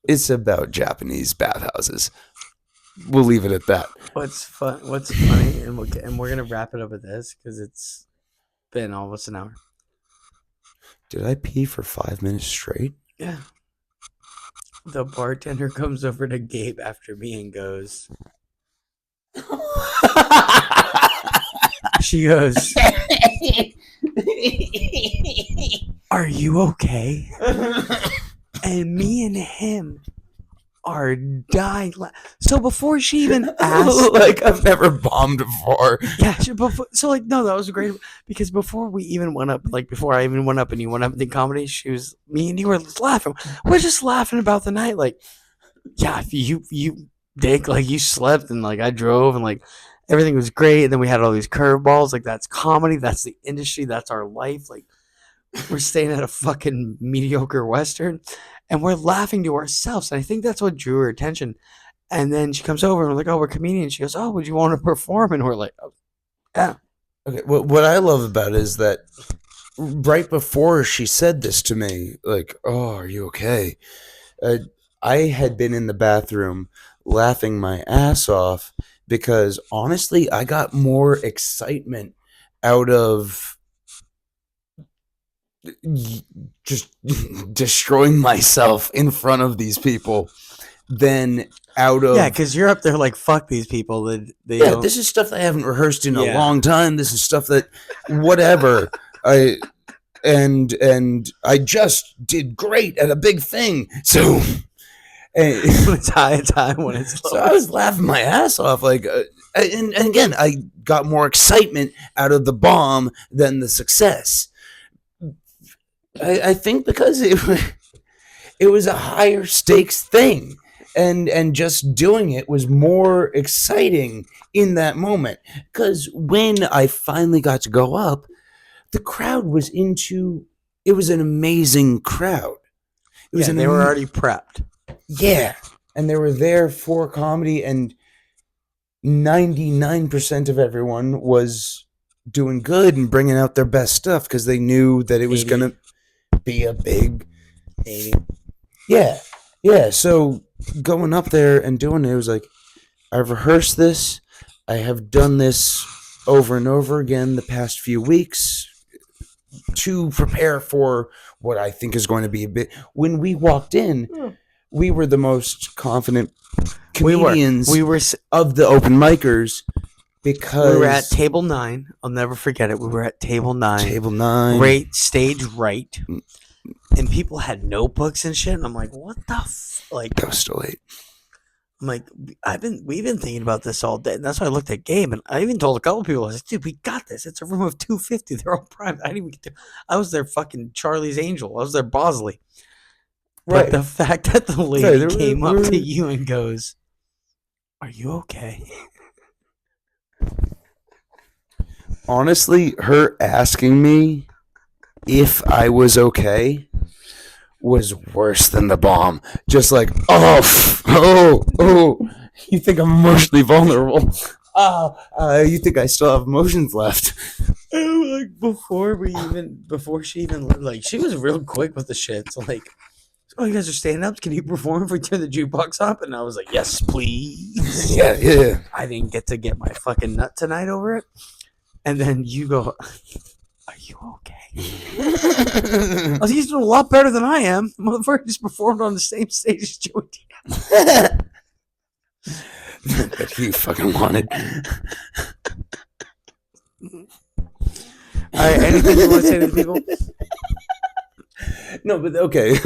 It's about Japanese bathhouses. We'll leave it at that. What's funny, and we're gonna wrap it up with this because it's been almost an hour. Did I pee for 5 minutes straight? Yeah. The bartender comes over to Gabe after me and goes. She goes, "Are you okay?" And me and him are dying. So before she even asked, like I've never bombed before. Yeah, so like no, that was great because before we even went up, like before I even went up and you went up and did comedy, me and you were laughing. We're just laughing about the night, like, yeah, you dick, like you slept and like I drove and like, everything was great. And then we had all these curveballs. Like, that's comedy. That's the industry. That's our life. Like, we're staying at a fucking mediocre Western and we're laughing to ourselves. And I think that's what drew her attention. And then she comes over and we're like, oh, we're comedians. She goes, oh, would you want to perform? And we're like, oh, yeah. Okay, what I love about it is that right before she said this to me, like, "Oh, are you okay?" Uh, I had been in the bathroom laughing my ass off because honestly, I got more excitement out of just destroying myself in front of these people than out Yeah, of because you're up there like, fuck these people. They yeah, don't. this is stuff that I haven't rehearsed in a Yeah. long time. This is stuff that whatever. I and I just did great at a big thing. So and, When it's high, it's high. When it's low, so I was laughing my ass off like and again, I got more excitement out of the bomb than the success. I think because it was a higher stakes thing. And just doing it was more exciting in that moment. Because when I finally got to go up, the crowd was into it was an amazing crowd. It was yeah, an they were already prepped. yeah, and they were there for comedy, and 99% of everyone was doing good and bringing out their best stuff because they knew that it was 80. gonna be a big 80. yeah, yeah. So going up there and doing it was like I've rehearsed this, I have done this over and over again the past few weeks to prepare for what I think is going to be a bit. When we walked in, we were the most confident comedians We were of the open micers because we were at table 9. I'll never forget it. We were at table 9. table 9 Right, stage right. And people had notebooks and shit. And I'm like, what the like? that was still late. I'm like, we've been thinking about this all day. And that's why I looked at Gabe, and I even told a couple people, I was like, dude, we got this. It's a room of 250. They're all prime. I didn't even get to, I was their fucking Charlie's Angel. I was their Bosley. But Right. the fact that the lady Right, came up to you and goes, are you okay? Honestly, her asking me if I was okay was worse than the bomb. Just like, oh, you think I'm emotionally vulnerable? You think I still have emotions left? Like, before she even, like, she was real quick with the shit. So, like, oh, you guys are stand ups? Can you perform if we turn the jukebox up? And I was like, yes, please. Yeah. I didn't get my fucking nut tonight over it. And then you go, are you okay? I was, he's doing a lot better than I am. The motherfucker just performed on the same stage as Joey That he fucking wanted. All right, anything you want to say to the people? No, but okay.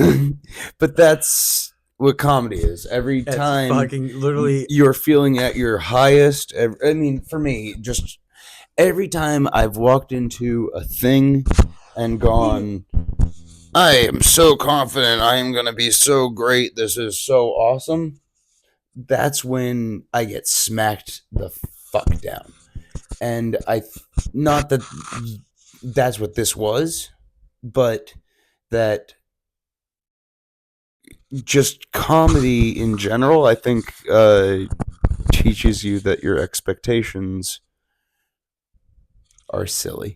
But that's what comedy is. Every It's time fucking literally. you're feeling at your highest, I mean, for me, just every time I've walked into a thing and gone, I am so confident, I am going to be so great, this is so awesome, that's when I get smacked the fuck down. And not that that's what this was, but that just comedy in general, I think, teaches you that your expectations are silly.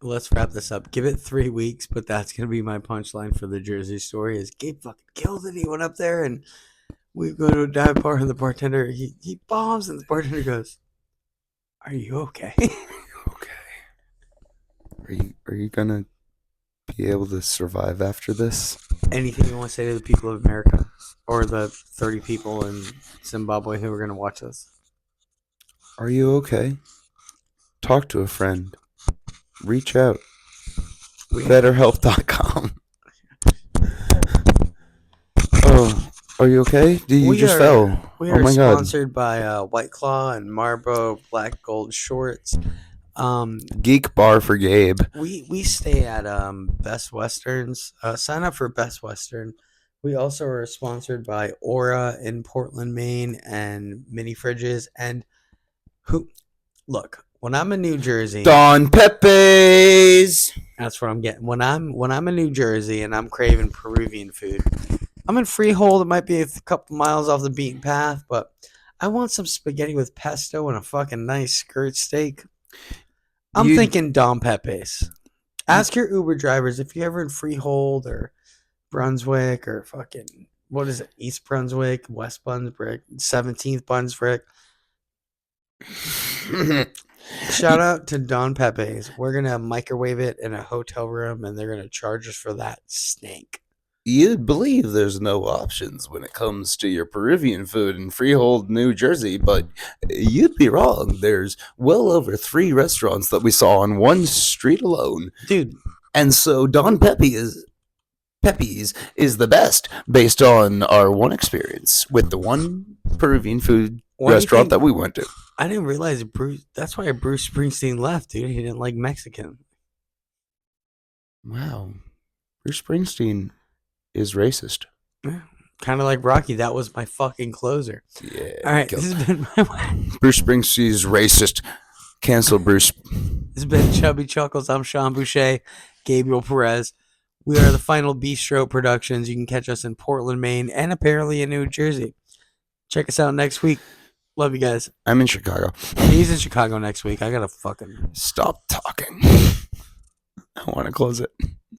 Let's wrap this up. Give it 3 weeks, but that's gonna be my punchline for the Jersey story. Is Gabe fucking killed it? He went up there and we go to a dive bar, and the bartender he bombs, and the bartender goes, "Are you okay?" Okay. Are you gonna be able to survive after this? Anything you want to say to the people of America or the 30 people in Zimbabwe who are gonna watch this? Are you okay? Talk to a friend. Reach out. BetterHelp.com. Oh, are you okay? You just fell. We Oh are my god. sponsored by White Claw and Marlboro Black Gold Shorts. Geek bar for Gabe. We stay at Best Westerns. Sign up for Best Western. We also are sponsored by Aura in Portland, Maine, and Mini Fridges. And Who look, when I'm in New Jersey, Don Pepe's. that's what I'm getting. When I'm in New Jersey and I'm craving Peruvian food, I'm in Freehold. It might be a couple miles off the beaten path, but I want some spaghetti with pesto and a fucking nice skirt steak. I'm You, thinking Don Pepe's. Ask your Uber drivers if you're ever in Freehold or Brunswick or fucking what is it? East Brunswick, West Brunswick, 17th Brunswick. Shout out to Don Pepe's. We're gonna microwave it in a hotel room, and they're gonna charge us for that snake. You'd believe there's no options when it comes to your Peruvian food in Freehold, New Jersey, but you'd be wrong. There's well over 3 restaurants that we saw on one street alone. Dude, And so Don Pepe's is the best based on our one experience with the one Peruvian food why do you restaurant think that we went to. I didn't realize Bruce? That's why Bruce Springsteen left, dude. He didn't like Mexican. Wow. Bruce Springsteen is racist. Yeah. Kind of like Rocky. That was my fucking closer. Yeah. All right, this has been Bruce Springsteen's racist. Cancel Bruce. this has been Chubby Chuckles. I'm Sean Boucher, Gabriel Perez. We are the Final Bistro Productions. You can catch us in Portland, Maine, and apparently in New Jersey. Check us out next week. Love you guys. I'm in Chicago. He's in Chicago next week. I gotta fucking Stop talking. I want to close it.